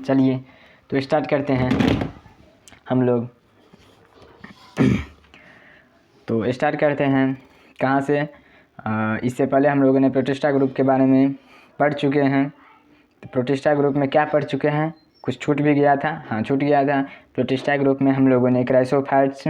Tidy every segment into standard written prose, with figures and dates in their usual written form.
चलिए तो स्टार्ट करते हैं हम लोग। तो स्टार्ट करते हैं कहाँ से। इससे पहले हम लोगों ने प्रोटिस्टा ग्रुप के बारे में पढ़ चुके हैं। तो प्रोटिस्टा ग्रुप में क्या पढ़ चुके हैं, कुछ छूट भी गया था, हाँ छूट गया था। प्रोटिस्टा ग्रुप में हम लोगों ने क्राइसोफाइट्स,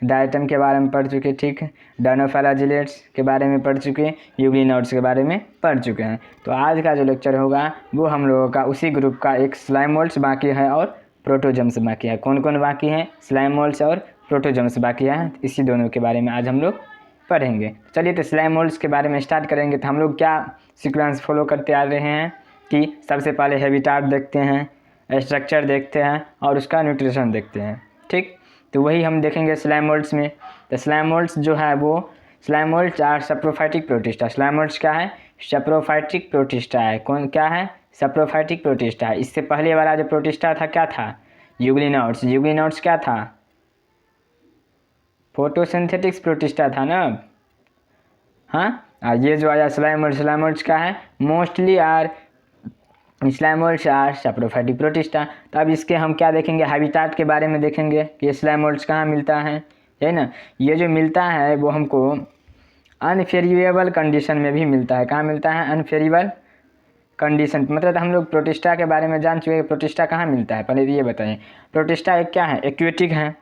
डायटम के बारे में पढ़ चुके, ठीक। डायनोफिलाजिलेट्स के बारे में पढ़ चुके, यूग्लिनोड्स के बारे में पढ़ चुके हैं। तो आज का जो लेक्चर होगा वो हम लोगों का उसी ग्रुप का एक स्लाइम मोल्ड्स बाकी है और प्रोटोजम्स बाकी है। कौन कौन बाकी हैं? स्लाइम मोल्ड्स और प्रोटोजम्स बाकी है। इसी दोनों के बारे में आज हम लोग पढ़ेंगे। चलिए तो स्लाइम मोल्ड्स के बारे में स्टार्ट करेंगे। तो हम लोग क्या सीक्वेंस फॉलो करते आ रहे हैं कि सबसे पहले हैबिटाट देखते हैं, स्ट्रक्चर देखते हैं और उसका न्यूट्रिशन देखते हैं, ठीक। तो वही हम देखेंगे स्लाइम मोल्ड्स में। तो स्लाइम मोल्ड्स जो है वो slime moulds are saprophytic protista. Slime moulds क्या है? सप्रोफाइटिक प्रोटिस्टा है। कौन क्या है? सप्रोफाइटिक प्रोटिस्टा है। इससे पहले वाला जो प्रोटिस्टा था क्या था? यूग्लिनोड्स। यूग्लिनोड्स क्या था? फोटोसिंथेटिक्स प्रोटिस्टा था ना। हाँ, और ये जो आया स्लाइम मोल्ड्स क्या है? Mostly are slime moulds are saprophytic protista. तो अब इसके हम क्या देखेंगे? हैबिटाट के बारे में देखेंगे कि स्लाइम मोल्ड्स कहाँ मिलता है ना। ये जो मिलता है वो हमको अनफेरिएबल कंडीशन में भी मिलता है। कहाँ मिलता है? अनफेरिएबल कंडीशन। मतलब हम लोग प्रोटिस्टा के बारे में जान चुके हैं। प्रोटिस्टा कहाँ मिलता है पहले ये बताएं। प्रोटिस्टा एक क्या है? एक्वेटिक है।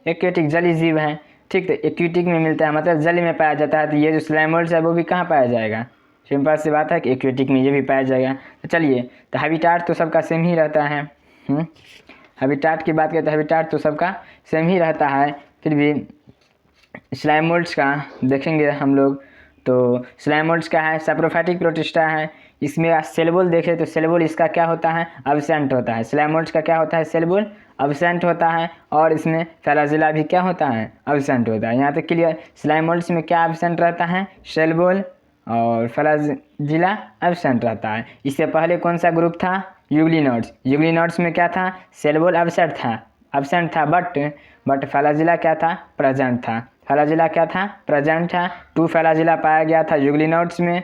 एक्वेटिक जलीय जीव है, ठीक। तो एक्वेटिक में मिलता है मतलब जल में पाया जाता है। तो ये जो स्लाइम मोल्ड्स है वो भी कहाँ पाया जाएगा? सिंपल सी बात है कि एक्वेटिक में ये भी पाया जाएगा। तो चलिए, तो हैबिटाट तो सबका सेम ही रहता है। हैबिटाट की बात करें तो हैबिटाट तो सबका सेम ही रहता है। फिर भी स्लाइम मोल्ड्स का देखेंगे हम लोग। तो स्लाइम मोल्ड्स क्या है? सप्रोफाइटिक प्रोटिस्टा है। इसमें सेल वॉल देखें तो सेल वॉल इसका क्या होता है? अब्सेंट होता है। स्लाइम मोल्ड्स का क्या होता है? सेल वॉल अब्सेंट होता है। और इसमें फ्लैजिला भी क्या होता है? अब्सेंट होता है। यहाँ तक क्लियर। स्लाइम मोल्ड्स में क्या अब्सेंट रहता है? सेल वॉल और फ्लैजिला अब्सेंट रहता है। इससे पहले कौन सा ग्रुप था? यूग्लिनोड्स। यूग्लिनोड्स में क्या था? सेल वॉल अब्सेंट था बट फ्लैजिला क्या था? प्रेजेंट था। फ्लैजिला क्या था? प्रेजेंट था। 2 फ्लैजिला पाया गया था यूग्लिनोड्स में।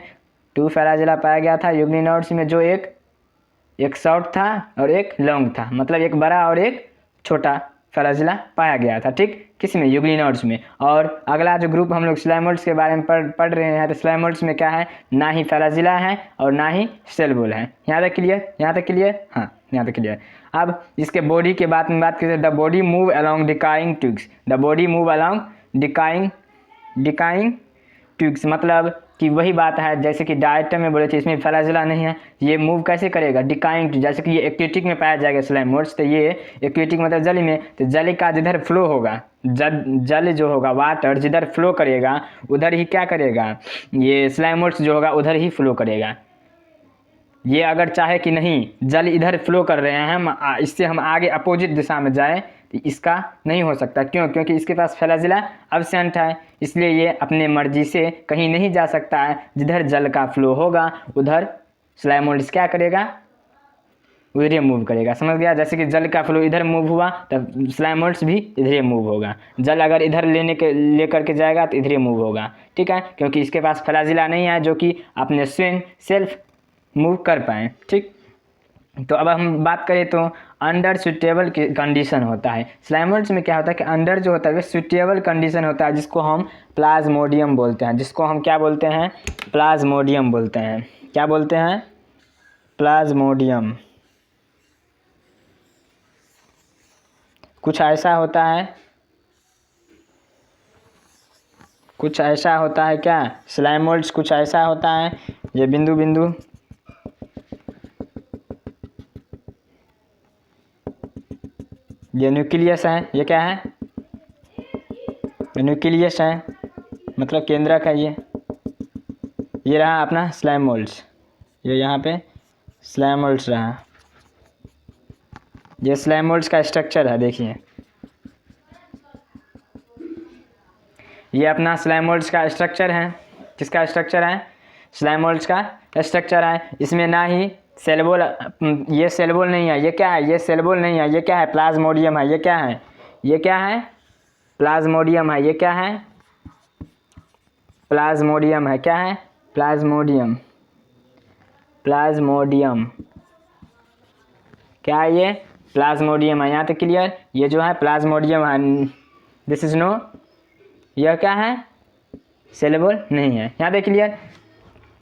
2 फ्लैजिला पाया गया था यूग्लिनोड्स में, जो एक शॉर्ट था और एक लॉन्ग था। मतलब एक बड़ा और एक छोटा फ्लैजिला पाया गया था, ठीक। किस में? यूग्लिनोड्स में। और अगला जो ग्रुप हम लोग स्लाइम मोल्ड्स के बारे में पढ़ रहे हैं, तो स्लाइम मोल्ड्स में क्या है? ना ही फ्लैजिला है और ना ही सेल वॉल है। यहाँ तक क्लियर? यहाँ तक क्लियर? हाँ, यहाँ तक क्लियर। अब इसके बॉडी के बात करें। The body move along decaying tubes. The body move along decaying tubes. मतलब कि वही बात है जैसे कि डायटम में बोले थे, इसमें फ्लैजिला नहीं है। ये मूव कैसे करेगा? डिकाइंग। जैसे कि ये एक्वेटिक में पाया जाएगा स्लाइम मोल्ड्स, तो ये एक्वेटिक मतलब जल में। तो जल का जिधर फ्लो होगा, जल जो होगा, वाटर जिधर फ्लो करेगा उधर ही क्या करेगा? ये स्लाइम मोल्ड्स जो होगा उधर ही फ्लो करेगा। ये अगर चाहे कि नहीं जल इधर फ्लो कर रहे हैं, हम इससे हम आगे अपोजिट दिशा में जाएं, तो इसका नहीं हो सकता। क्यों? क्योंकि इसके पास फ्लैजिला अब्सेंट है। इसलिए ये अपने मर्जी से कहीं नहीं जा सकता है। जिधर जल का फ्लो होगा उधर स्लाइम मोल्ड्स क्या करेगा? उधर ही मूव करेगा। समझ गया? जैसे कि जल का फ्लो इधर मूव हुआ तब स्लाइम मोल्ड्स भी इधर ही मूव होगा। जल अगर इधर लेकर के जाएगा तो इधर ही मूव होगा, ठीक है। क्योंकि इसके पास फ्लैजिला नहीं है जो कि अपने स्वयं सेल्फ मूव कर पाएँ, ठीक। तो अब हम बात करें तो अंडर सुटेबल कंडीशन होता है। स्लाइम मोल्ड्स में क्या होता है कि अंडर जो होता है वो सुटेबल कंडीशन होता है, जिसको हम प्लाज्मोडियम बोलते हैं। जिसको हम क्या बोलते हैं? प्लाज्मोडियम बोलते हैं। क्या बोलते हैं? प्लाज्मोडियम। कुछ ऐसा होता है, कुछ ऐसा होता है क्या? स्लाइम मोल्ड्स कुछ ऐसा होता है। ये बिंदु बिंदु ये न्यूक्लियस है। ये क्या है? न्यूक्लियस है, मतलब केंद्रक है। ये रहा अपना स्लाइम मोल्ड्स। ये यहाँ पे स्लाइम मोल्ड्स रहा। ये स्लाइम मोल्ड्स का स्ट्रक्चर है, देखिए। ये अपना स्लाइम मोल्ड्स का स्ट्रक्चर है। किसका स्ट्रक्चर है? स्लाइम मोल्ड्स का स्ट्रक्चर है। इसमें ना ही सेल वॉल, ये सेल वॉल नहीं है। ये क्या है? ये सेल वॉल नहीं है। ये क्या है? प्लाज्मोडियम है। ये क्या है? ये क्या है? प्लाज्मोडियम है। ये क्या है? प्लाज्मोडियम है। क्या है? प्लाज्मोडियम। प्लाज्मोडियम, क्या है ये, प्लाज्मोडियम है। यहाँ तक क्लियर, ये जो है प्लाज्मोडियम है, दिस इज नो, यह क्या है, सेलेबल नहीं है। यहाँ तक क्लियर,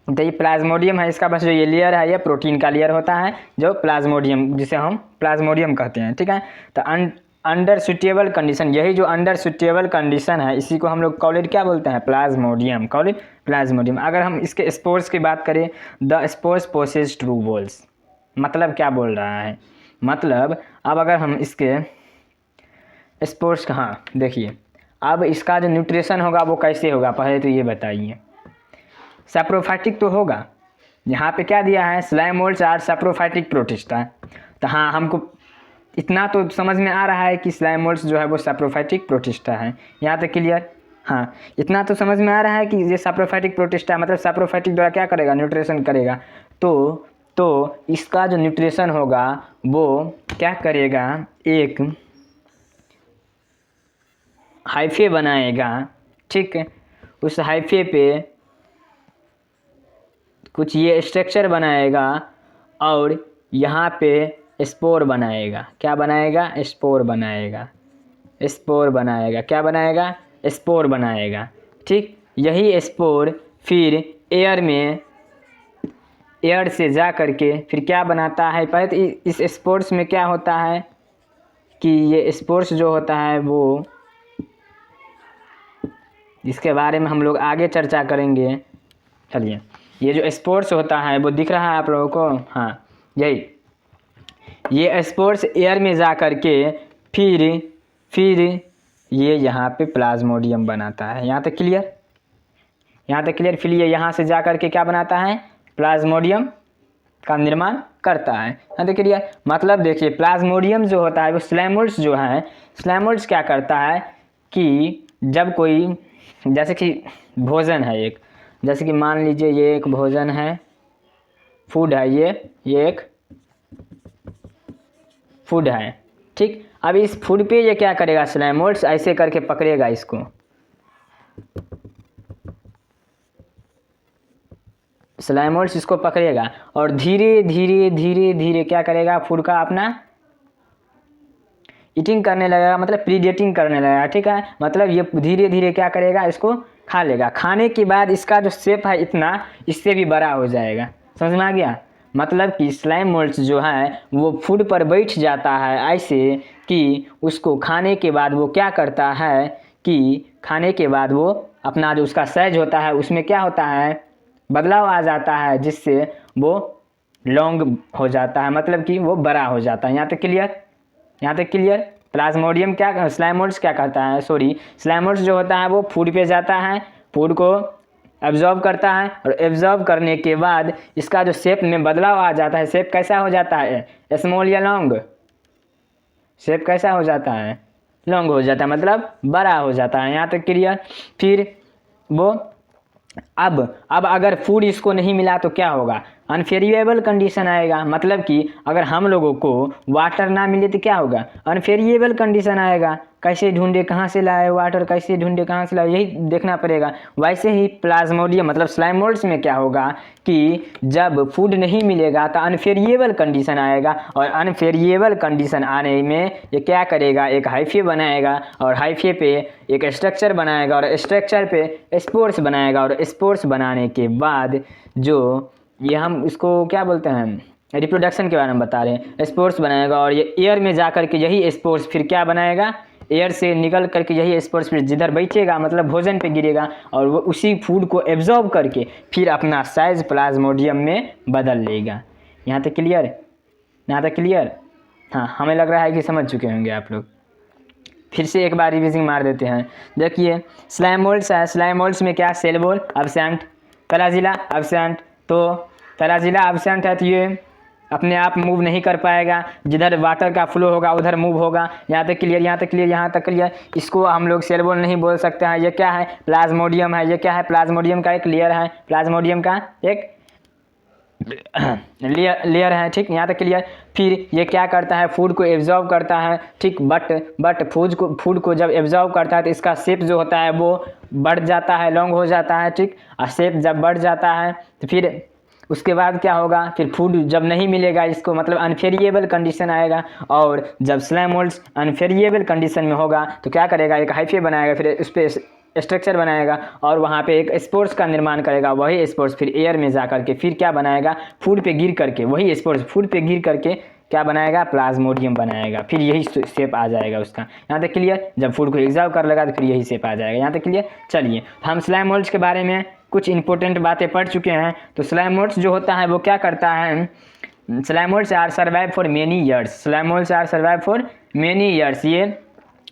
तो ये प्लाज्मोडियम है, इसका बस जो ये लेयर है ये प्रोटीन का लेयर होता है, जो प्लाज्मोडियम, जिसे हम प्लाज्मोडियम कहते हैं, ठीक है। तो अंडर सुटेबल कंडीशन, यही जो अंडर सुटेबल कंडीशन है इसी को हम लोग कॉलिड क्या बोलते हैं, प्लाज्मोडियम, कॉलिड प्लाज्मोडियम। अगर हम इसके स्पोर्स की बात करें, the spores possess true walls, मतलब क्या बोल रहा है, मतलब अब अगर हम इसके स्पोर्स का, हाँ देखिए अब इसका जो न्यूट्रिशन होगा वो कैसे होगा, पहले तो ये बताइए। सैप्रोफाइटिक तो होगा, यहाँ पे क्या दिया है, slime moulds are saprophytic protista, तो हाँ हमको इतना तो समझ में आ रहा है कि स्लाइम मोल्ड्स जो है वो सैप्रोफाइटिक प्रोटिस्टा है। यहाँ तक क्लियर, हाँ इतना तो समझ में आ रहा है कि ये सैप्रोफाइटिक प्रोटिस्टा मतलब सैप्रोफाइटिक द्वारा क्या करेगा, न्यूट्रिशन करेगा। तो इसका जो न्यूट्रिशन होगा वो क्या करेगा, एक हाइफे बनाएगा, ठीक है, उस हाइफे पे कुछ ये स्ट्रक्चर बनाएगा और यहाँ पे स्पोर बनाएगा, क्या बनाएगा, स्पोर बनाएगा, स्पोर बनाएगा, क्या बनाएगा, स्पोर बनाएगा, ठीक। यही स्पोर फिर एयर से जा करके फिर क्या बनाता है, पहले तो इस स्पोर्स में क्या होता है कि ये स्पोर्स जो होता है वो, इसके बारे में हम लोग आगे चर्चा करेंगे। चलिए, ये जो स्पोर्स होता है वो दिख रहा है आप लोगों को, हाँ यही, ये स्पोर्स एयर में जा कर के फिर ये यहाँ पे प्लाज्मोडियम बनाता है। यहाँ तक क्लियर, यहाँ तक क्लियर। फिर ये यहाँ से जा कर के क्या बनाता है, प्लाज्मोडियम का निर्माण करता है। यहाँ तक क्लियर, मतलब देखिए प्लाज्मोडियम जो होता है वो स्लाइम मोल्ड्स जो है, स्लाइम मोल्ड्स क्या करता है कि जब कोई, जैसे कि भोजन है एक, जैसे कि मान लीजिए ये एक भोजन है, फूड है, ये एक फूड है, ठीक। अब इस फूड पे ये क्या करेगा, स्लाइम मोल्ड्स ऐसे करके पकड़ेगा इसको, स्लाइम मोल्ड्स इसको पकड़ेगा और धीरे धीरे क्या करेगा, फूड का अपना ईटिंग करने लगेगा, मतलब प्रीडेटिंग करने लगेगा, ठीक है। मतलब ये धीरे धीरे क्या करेगा, इसको खा लेगा। खाने के बाद इसका जो शेप है इतना, इससे भी बड़ा हो जाएगा, समझ में आ गया। मतलब कि स्लाइम मोल्ड्स जो है वो फूड पर बैठ जाता है ऐसे कि उसको खाने के बाद वो क्या करता है कि खाने के बाद वो अपना जो उसका साइज होता है उसमें क्या होता है, बदलाव आ जाता है, जिससे वो लॉन्ग हो जाता है, मतलब कि वो बड़ा हो जाता है। यहाँ तक क्लियर, यहाँ तक क्लियर। प्लाज्मोडियम क्या, स्लाइम मोल्ड्स क्या करता है, स्लाइम मोल्ड्स जो होता है वो फूड पे जाता है, फूड को एब्जॉर्ब करता है और एब्जॉर्ब करने के बाद इसका जो शेप में बदलाव आ जाता है, शेप कैसा हो जाता है, स्मॉल या लॉन्ग, शेप कैसा हो जाता है, लॉन्ग हो जाता है, मतलब बड़ा हो जाता है। यहाँ तक क्लियर। फिर वो अब अगर फूड इसको नहीं मिला तो क्या होगा, अनफेरिएबल कंडीशन आएगा। मतलब कि अगर हम लोगों को वाटर ना मिले तो क्या होगा, अनफेरिएबल कंडीशन आएगा। कैसे ढूंढे, कहाँ से लाए वाटर, कैसे ढूंढे, कहाँ से लाए, यही देखना पड़ेगा। वैसे ही प्लाज्मोडियम मतलब स्लाइम मोल्ड्स में क्या होगा कि जब फूड नहीं मिलेगा तो अनफेरिएबल कंडीशन आएगा, और अनफेरिएबल कंडीशन आने में ये क्या करेगा, एक हाइफे बनाएगा और हाइफे पे एक स्ट्रक्चर बनाएगा और स्ट्रक्चर पे स्पोर्स बनाएगा, और स्पोर्स बनाने के बाद जो ये हम इसको क्या बोलते हैं, रिप्रोडक्शन के बारे में बता रहे हैं, स्पोर्स बनाएगा और ये एयर में जा कर के यही स्पोर्स फिर क्या बनाएगा, एयर से निकल करके यही स्पोर्स फिर जिधर बैठेगा मतलब भोजन पे गिरेगा और वो उसी फूड को एब्जॉर्ब करके फिर अपना साइज प्लाज्मोडियम में बदल लेगा। यहाँ तक क्लियर, यहाँ तक क्लियर। हाँ, हमें लग रहा है कि समझ चुके होंगे आप लोग। फिर से एक बार रिविजिंग मार देते हैं। देखिए स्लाइम मोल्ड्स है, स्लाइम मोल्ड्स में क्या, cell wall absent, flagella absent. तो फ्लैजिला एब्सेंट है तो ये अपने आप मूव नहीं कर पाएगा, जिधर वाटर का फ्लो होगा उधर मूव होगा। यहाँ तक क्लियर, यहाँ तक क्लियर, यहाँ तक क्लियर। इसको हम लोग सेल वॉल नहीं बोल सकते हैं। ये क्या है, प्लाज्मोडियम है। ये क्या है, प्लाज्मोडियम का एक लेयर है, प्लाज्मोडियम का एक लेयर है, ठीक। यहाँ तक क्लियर। फिर ये क्या करता है, फूड को एब्जॉर्ब करता है, ठीक। बट फूड को जब एब्जॉर्ब करता है तो इसका शेप जो होता है वो बढ़ जाता है, लॉन्ग हो जाता है, ठीक। और शेप जब बढ़ जाता है तो उसके बाद क्या होगा, फिर फूड जब नहीं मिलेगा इसको, मतलब अनफेरिएबल कंडीशन आएगा, और जब स्लैम मोल्ड्स अनफेरिएबल कंडीशन में होगा तो क्या करेगा, एक हाइफे बनाएगा, फिर उस पर स्ट्रक्चर बनाएगा और वहाँ पे एक स्पोर्स का निर्माण करेगा। वही स्पोर्स फिर एयर में जा करके फिर क्या बनाएगा, फूड पे गिर करके, वही स्पोर्स फूड पे गिर करके क्या बनाएगा, प्लाज्मोडियम बनाएगा। फिर यही शेप आ जाएगा उसका। यहाँ तक क्लियर। जब फूड को एग्जॉर्ब कर लेगा तो फिर यही शेप आ जाएगा। यहाँ तक क्लियर। चलिए हम स्लैम मोल्ड्स के बारे में कुछ इंपॉर्टेंट बातें पढ़ चुके हैं। तो स्लैम मोल्ड्स जो होता है वो क्या करता है, slime moulds are survive for many years. Slime moulds are survive for many years. ये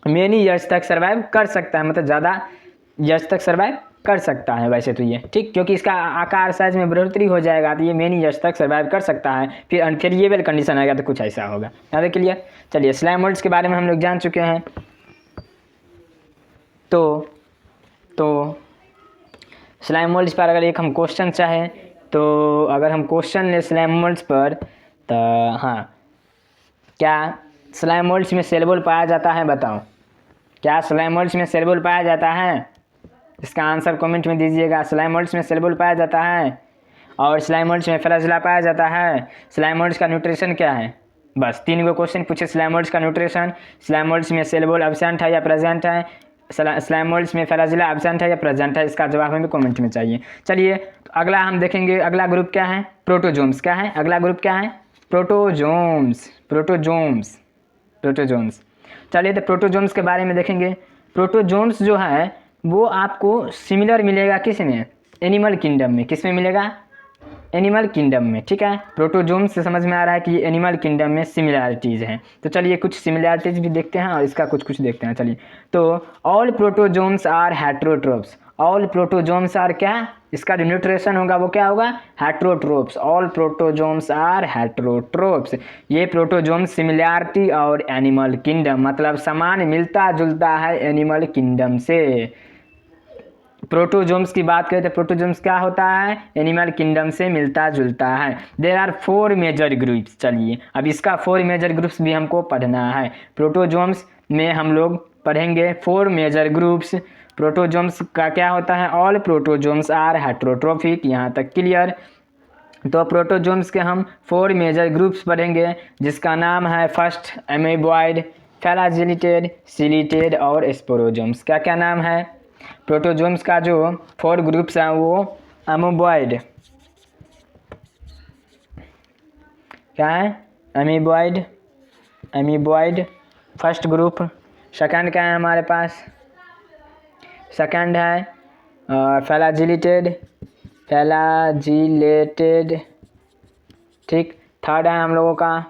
मेनी ईयर्स तक सर्वाइव कर सकता है, मतलब ज़्यादा ईयर्स तक सर्वाइव कर सकता है वैसे तो ये, ठीक, क्योंकि इसका आकार साइज में बढ़ोतरी हो जाएगा तो ये मेनी ईयर्स तक सर्वाइव कर सकता है। फिर अनफेरिएबल कंडीशन आएगा तो कुछ ऐसा होगा। याद क्लियर। चलिए स्लैम मोल्ड्स के बारे में हम लोग जान चुके हैं। तो स्लैम मोल्ड्स पर अगर एक हम क्वेश्चन चाहें तो अगर हम क्वेश्चन ले स्लैम मोल्ड्स पर, तो हाँ, क्या स्लैम मोल्ड्स में सेल वॉल पाया जाता है, बताओ। क्या स्लैम मोल्ड्स में सेल वॉल पाया जाता है? इसका आंसर कमेंट में दीजिएगा। स्लैम मोल्ड्स में सेल वॉल पाया जाता है और स्लैम मोल्ड्स में फ्लैजेला पाया जाता है। स्लैम मोल्ड्स का न्यूट्रिशन क्या है? बस 3 क्वेश्चन पूछे स्लैम मोल्ड्स का न्यूट्रिशन। स्लैम मोल्ड्स में सेल वॉल एब्सेंट है या प्रेजेंट है? स्लैम मोल्ड्स में फ्लैजेला एब्सेंट है या प्रेजेंट है? इसका जवाब हमें कमेंट में चाहिए। चलिए तो अगला हम देखेंगे। अगला ग्रुप क्या है? प्रोटोजोम्स। क्या है अगला ग्रुप? क्या है? प्रोटोजोम्स। चलिए तो प्रोटोजोम्स के बारे में देखेंगे। प्रोटोजोम्स जो है वो आपको सिमिलर मिलेगा किस में? एनिमल किंगडम में। किस में मिलेगा? एनिमल किंगडम में, ठीक है। प्रोटोजोम्स से समझ में आ रहा है कि एनिमल किंगडम में सिमिलैरिटीज़ हैं। तो चलिए कुछ सिमिलैरिटीज़ भी देखते हैं और इसका कुछ देखते हैं। चलिए तो all protozoans are heterotrophs. All protozoans are क्या? इसका जो न्यूट्रिशन होगा वो क्या होगा? Heterotrophs. All protozoans are heterotrophs. ये प्रोटोजोम्स सिमिलैरिटी और एनिमल किंगडम, मतलब समान मिलता जुलता है एनिमल किंगडम से। प्रोटोजोम्स की बात करें तो प्रोटोजोम्स क्या होता है? एनिमल किंगडम से मिलता जुलता है। There are 4 major groups. चलिए अब इसका 4 मेजर ग्रुप्स भी हमको पढ़ना है। प्रोटोजोम्स में हम लोग पढ़ेंगे 4 मेजर ग्रुप्स। प्रोटोजोम्स का क्या होता है? All protozoans are heterotrophic. यहाँ तक क्लियर। तो प्रोटोजोम्स के हम 4 मेजर ग्रुप्स पढ़ेंगे, जिसका नाम है फर्स्ट एमीबॉइड, फ्लैजिलेटेड, सिलिटेड और स्पोरोजोम्स। क्या क्या नाम है? प्रोटोजोम्स का जो 4 ग्रुप्स हैं वो अमीबॉइड, क्या है? Amoeboid first group. सेकंड क्या है हमारे पास? सेकंड है फ्लैजिलेटेड, ठीक। थर्ड है हम लोगों का,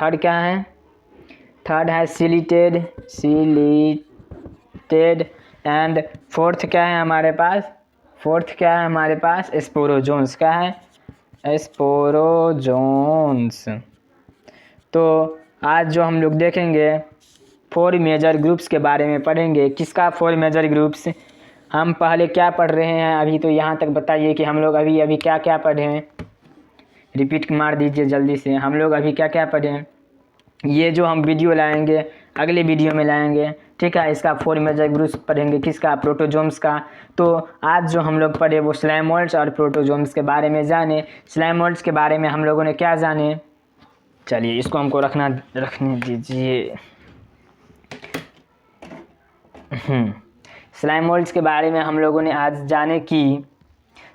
थर्ड क्या है? थर्ड है सिलिटेड एंड फोर्थ क्या है हमारे पास? फोर्थ क्या है हमारे पास? स्पोरोजोन्स। क्या है? स्पोरोजोन्स। तो आज जो हम लोग देखेंगे 4 मेजर ग्रुप्स के बारे में पढ़ेंगे। किसका 4 मेजर ग्रुप्स? हम पहले क्या पढ़ रहे हैं अभी, तो यहाँ तक बताइए कि हम लोग अभी क्या क्या पढ़े हैं। रिपीट मार दीजिए जल्दी से। हम लोग अभी क्या क्या पढ़े हैं? ये जो हम वीडियो लाएंगे अगले वीडियो में लाएंगे, ठीक है। इसका 4 मेजर ग्रुप्स पढ़ेंगे। किसका? प्रोटोजोम्स का। तो आज जो हम लोग पढ़े वो स्लैम मोल्ड्स और प्रोटोजोम्स के बारे में जाने। स्लैम मोल्ड्स के बारे में हम लोगों ने क्या जाने? चलिए इसको हमको रखने दीजिए। स्लैम मोल्ड्स के बारे में हम लोगों ने आज जाने कि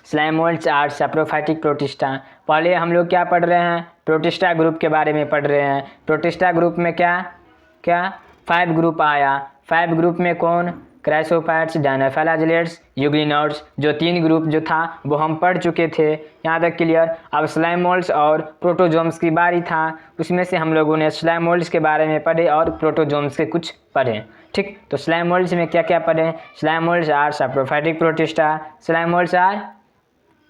slime moulds are saprophytic protista. पहले हम लोग क्या पढ़ रहे हैं? प्रोटिस्टा ग्रुप के बारे में पढ़ रहे हैं। प्रोटिस्टा ग्रुप में क्या 5 ग्रुप आया। 5 ग्रुप में कौन? Chrysophytes, dinoflagellates, euglenoids. जो 3 ग्रुप जो था वो हम पढ़ चुके थे। यहाँ तक क्लियर। अब स्लैम मोल्ड्स और प्रोटोजोम्स की बारी था। उसमें से हम लोगों ने स्लैम मोल्ड्स के बारे में पढ़े और प्रोटोजोम्स के कुछ पढ़े, ठीक। तो स्लैम मोल्ड्स में क्या क्या पढ़े? Slime moulds are saprophytic protista. Slime moulds are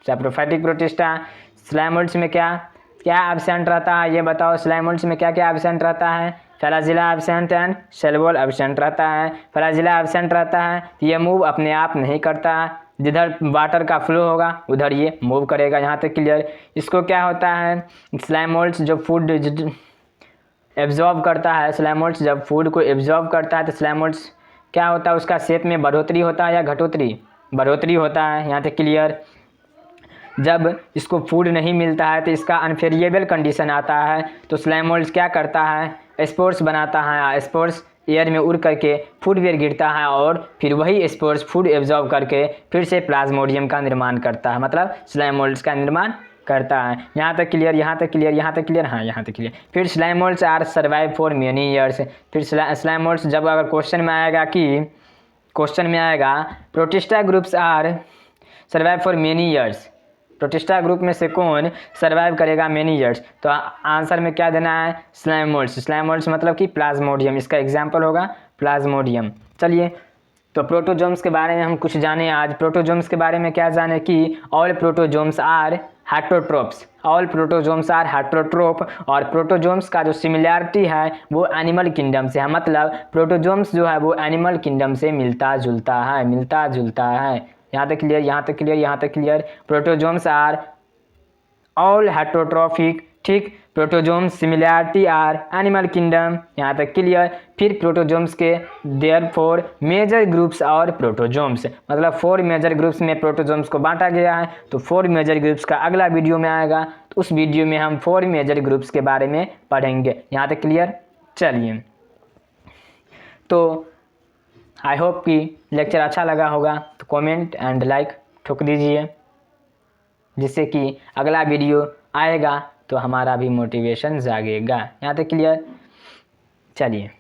saprophytic protista. Slime moulds में क्या क्या एब्सेंट रहता है ये बताओ। स्लैम मोल्ड्स में क्या क्या एब्सेंट रहता है? Flagella absent and cell wall absent रहता है। फ्लैजिला एब्सेंट रहता है, ये मूव अपने आप नहीं करता है। जिधर वाटर का फ्लो होगा उधर ये मूव करेगा। यहाँ तक क्लियर। इसको क्या होता है? स्लैम मोल्ड्स जो फूड एब्जॉर्ब करता है, स्लैम मोल्ड्स जब फूड को एब्जॉर्ब करता है तो स्लैम मोल्ड्स क्या होता है? उसका शेप में बढ़ोतरी होता है या घटोतरी? बढ़ोतरी होता है। यहाँ तक क्लियर। जब इसको फूड नहीं मिलता है तो इसका अनफेरिएबल कंडीशन आता है, तो स्लाइम मोल्ड क्या करता है, स्पोर्स बनाता है। स्पोर्स एयर में उड़ करके फूड वेयर गिरता है और फिर वही स्पोर्स फूड एब्जॉर्ब करके फिर से प्लाज्मोडियम का निर्माण करता है, मतलब स्लाइम मोल्ड्स का निर्माण करता है। यहाँ तक क्लियर, यहाँ तक क्लियर, यहाँ तक क्लियर, हाँ यहाँ तक क्लियर। फिर slime moulds are survive for many years. फिर स्लाइम मोल्ड्स जब अगर क्वेश्चन में आएगा protista groups are survive for many years, protista group में से कौन सर्वाइव करेगा मेनी ईयर्स, तो आंसर में क्या देना है, स्लाइम मोल्ड्स। स्लाइम मोल्ड्स मतलब कि प्लाज्मोडियम, इसका एग्जाम्पल होगा प्लाज्मोडियम। चलिए, तो प्रोटोजोम्स के बारे में हम कुछ जाने आज। प्रोटोजोम्स के बारे में क्या जाने कि all protozoans are हेटरोट्रोप्स, all protozoans are हेटरोट्रोप। और प्रोटोजोम्स का जो सिमिलैरिटी है वो एनिमल किंगडम से है, मतलब प्रोटोजोम्स जो है वो एनिमल किंगडम से मिलता जुलता है। यहाँ तक क्लियर, यहाँ तक क्लियर, यहाँ तक क्लियर। प्रोटोजोम्स आर ऑल हेटरोट्रोफिक, ठीक। प्रोटोजोम्स सिमिलैरिटी आर एनिमल किंगडम, यहाँ तक क्लियर। फिर प्रोटोजोम्स के देयर 4 मेजर ग्रुप्स और प्रोटोजोम्स, मतलब 4 मेजर ग्रुप्स में प्रोटोजोम्स को बांटा गया है। तो 4 मेजर ग्रुप्स का अगला वीडियो में आएगा, तो उस वीडियो में हम 4 मेजर ग्रुप्स के बारे में पढ़ेंगे। यहाँ तक क्लियर। चलिए, तो आई होप कि लेक्चर अच्छा लगा होगा, तो कमेंट एंड लाइक ठोक दीजिए, जिससे कि अगला वीडियो आएगा तो हमारा भी मोटिवेशन जागेगा। यहाँ तक क्लियर। चलिए।